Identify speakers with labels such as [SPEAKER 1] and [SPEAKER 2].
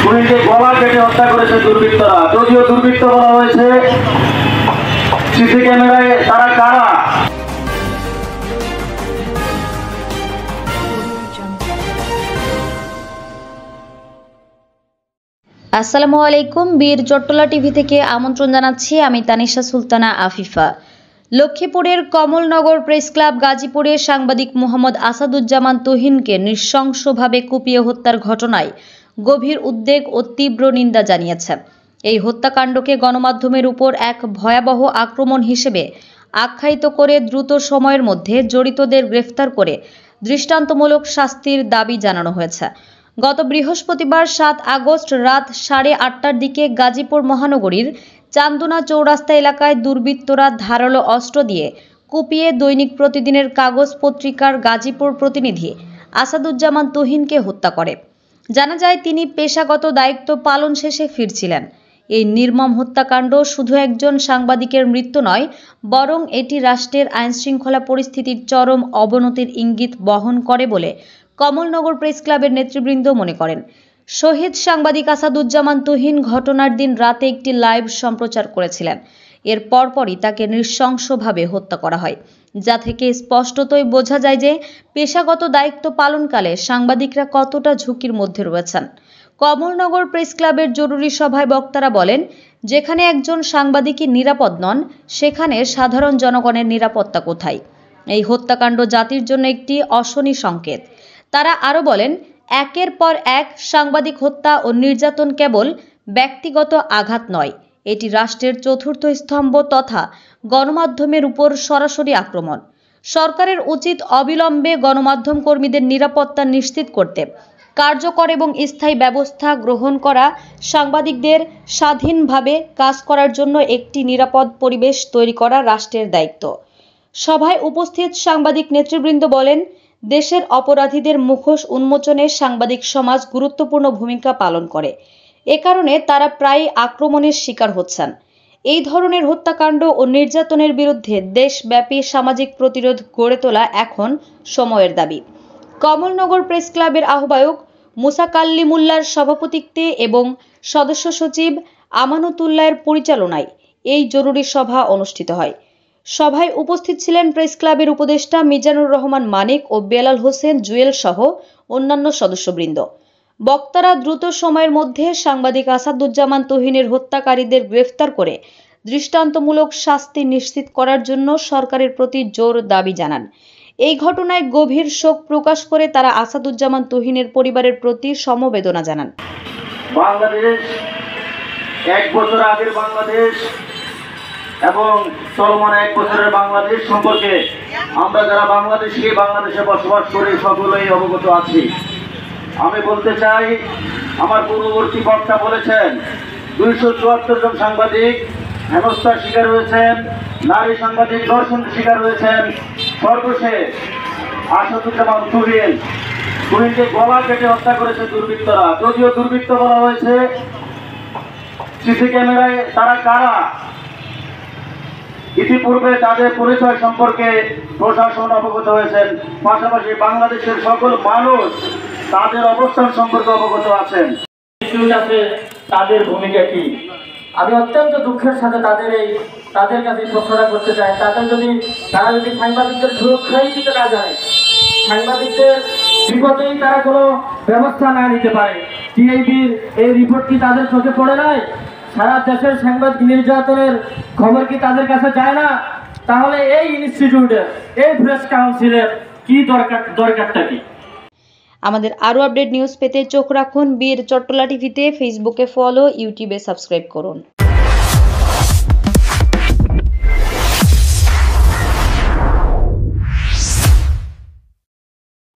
[SPEAKER 1] পুলিশকে গলা কেটে হত্যা করেছে দুর্বৃত্তরা। যদিও দুর্বৃত্ত বলা হয়েছে, সিসি ক্যামেরায় তারা কারা?
[SPEAKER 2] আসসালামু আলাইকুম। বীর চট্টলা টিভি থেকে আমন্ত্রণ জানাচ্ছি আমি তানিশা সুলতানা আফিফা। লক্ষ্মীপুরের কমলনগর প্রেস ক্লাব গাজীপুরে সাংবাদিক মোহাম্মদ আসাদুজ্জামান তুহিনকে নৃশংসভাবে কুপিয়ে হত্যার ঘটনায় গভীর উদ্বেগ ও তীব্র নিন্দা জানিয়েছে। এই হত্যাকাণ্ডকে গণমাধ্যমের উপর এক ভয়াবহ আক্রমণ হিসেবে আখ্যায়িত করে দ্রুত সময়ের মধ্যে জড়িতদের গ্রেফতার করে দৃষ্টান্তমূলক শাস্তির দাবি জানানো হয়েছে। গত বৃহস্পতিবার 7 আগস্ট রাত 8:30টার দিকে গাজীপুর মহানগরীর চান্দনা চৌরাস্তা এলাকায় দুর্বৃত্তরা ধারালো অস্ত্র দিয়ে কুপিয়ে দৈনিক প্রতিদিনের কাগজ পত্রিকার গাজীপুর প্রতিনিধি আসাদুজ্জামান তুহিনকে হত্যা করে। জানা যায় তিনি পেশাগত দায়িত্ব পালন শেষে ফিরছিলেন। এই নির্মম হত্যাকাণ্ড শুধু একজন সাংবাদিকের মৃত্যু নয়, বরং এটি রাষ্ট্রের আইনশৃঙ্খলা পরিস্থিতির চরম অবনতির ইঙ্গিত বহন করে বলে কমলনগর প্রেস ক্লাবের নেতৃবৃন্দ মনে করেন। শহীদ সাংবাদিক আসাদুজ্জামান তুহিন ঘটনার দিন রাতে একটি লাইভ সম্প্রচার করেছিলেন। এর পরপরই তাকে নৃশংসভাবে হত্যা করা হয়, যা থেকে স্পষ্টতই বোঝা যায় যে পেশাগত দায়িত্ব পালনকালে সাংবাদিকরা কতটা ঝুঁকির মধ্যে রয়েছেন। কমলনগর প্রেস ক্লাবের জরুরি সভায় বক্তারা বলেন, যেখানে একজন সাংবাদিকই নিরাপদ নন, সেখানে সাধারণ জনগণের নিরাপত্তা কোথায়? এই হত্যাকাণ্ড জাতির জন্য একটি অশনি সংকেত। তারা আরও বলেন, একের পর এক সাংবাদিক হত্যা ও নির্যাতন কেবল ব্যক্তিগত আঘাত নয়, এটি রাষ্ট্রের চতুর্থ স্তম্ভ তথা গণমাধ্যমের উপর সরাসরি আক্রমণ। সরকারের উচিত অবিলম্বে গণমাধ্যম কর্মীদের নিরাপত্তা নিশ্চিত করতে কার্যকর এবং স্থায়ী ব্যবস্থা গ্রহণ করা, সাংবাদিকদের স্বাধীনভাবে কাজ করার জন্য একটি নিরাপদ পরিবেশ তৈরি করা রাষ্ট্রের দায়িত্ব। সভায় উপস্থিত সাংবাদিক নেতৃবৃন্দ বলেন, দেশের অপরাধীদের মুখোশ উন্মোচনে সাংবাদিক সমাজ গুরুত্বপূর্ণ ভূমিকা পালন করে। এ কারণে তারা প্রায়ই আক্রমণের শিকার হচ্ছেন। এই ধরনের হত্যাকাণ্ড ও নির্যাতনের বিরুদ্ধে দেশব্যাপী সামাজিক প্রতিরোধ গড়ে তোলা এখন সময়ের দাবি। কমলনগর প্রেস ক্লাবের আহ্বায়ক মুসা কাল্লিমুল্লার সভাপতিত্বে এবং সদস্য সচিব আমানতুল্লাহর পরিচালনায় এই জরুরি সভা অনুষ্ঠিত হয়। সভায় উপস্থিত ছিলেন প্রেস ক্লাবের উপদেষ্টা মিজানুর রহমান মানিক ও বেলাল হোসেন জুয়েল সহ অন্যান্য সদস্যবৃন্দ। বক্তারা দ্রুত সময়ের মধ্যে সাংবাদিক আসাদুজ্জামান তুহিনের হত্যাকারীদের গ্রেফতার করে দৃষ্টান্তমূলক শাস্তি নিশ্চিত করার জন্য সরকারের প্রতি জোর দাবি জানান। এই ঘটনায় গভীর শোক প্রকাশ করে তারা আসাদুজ্জামান তুহিনের পরিবারের প্রতি সমবেদনা জানান।
[SPEAKER 1] বাংলাদেশ 1 বছর আগের বাংলাদেশ এবং চলমান 1 বছরের বাংলাদেশ সম্পর্কে আমরা যারা বাংলাদেশে বসবাস করি সকলেই অবগত আছি। আমি বলতে চাই, আমার পূর্ববর্তী বক্তা বলেছেন 274 জন সাংবাদিক হেনস্থার শিকার হয়েছেন, নারী সাংবাদিক ধর্ষণের শিকার হয়েছেন। সর্বশেষ আসাদুজ্জামান তুহিনকে গলা কেটে হত্যা করেছে দুর্বৃত্তরা। যদিও দুর্বৃত্ত বলা হয়েছে, সিসি ক্যামেরায় তারা কারা? ইতিপূর্বে তাদের পরিচয় সম্পর্কে প্রশাসন অবগত হয়েছেন, পাশাপাশি বাংলাদেশের সকল মানুষ তাদের অবস্থান সম্পর্কে অবগত আছেন। তাদের ভূমিকা কি?
[SPEAKER 3] আমি অত্যন্ত দুঃখের সাথে তাদের কাছে প্রশ্নটা করতে চাই, তারা যদি সাংবাদিকদের সুরক্ষাই দিতে না জানে, সাংবাদিকদের বিপদেই তারা কোনো ব্যবস্থা না নিতে পারে, টিআইবির এই রিপোর্ট কি তাদের চোখে পড়ে নাই? সারা দেশের সাংবাদিক নির্যাতনের খবর কি তাদের কাছে যায় না? তাহলে এই ইনস্টিটিউটের, এই প্রেস কাউন্সিলের কি দরকারটা কি?
[SPEAKER 2] আমাদের আরও আপডেট নিউজ পেতে চোখ রাখুন বীর চট্টলা টিভিতে। ফেসবুকে ফলো, ইউটিউবে সাবস্ক্রাইব করুন।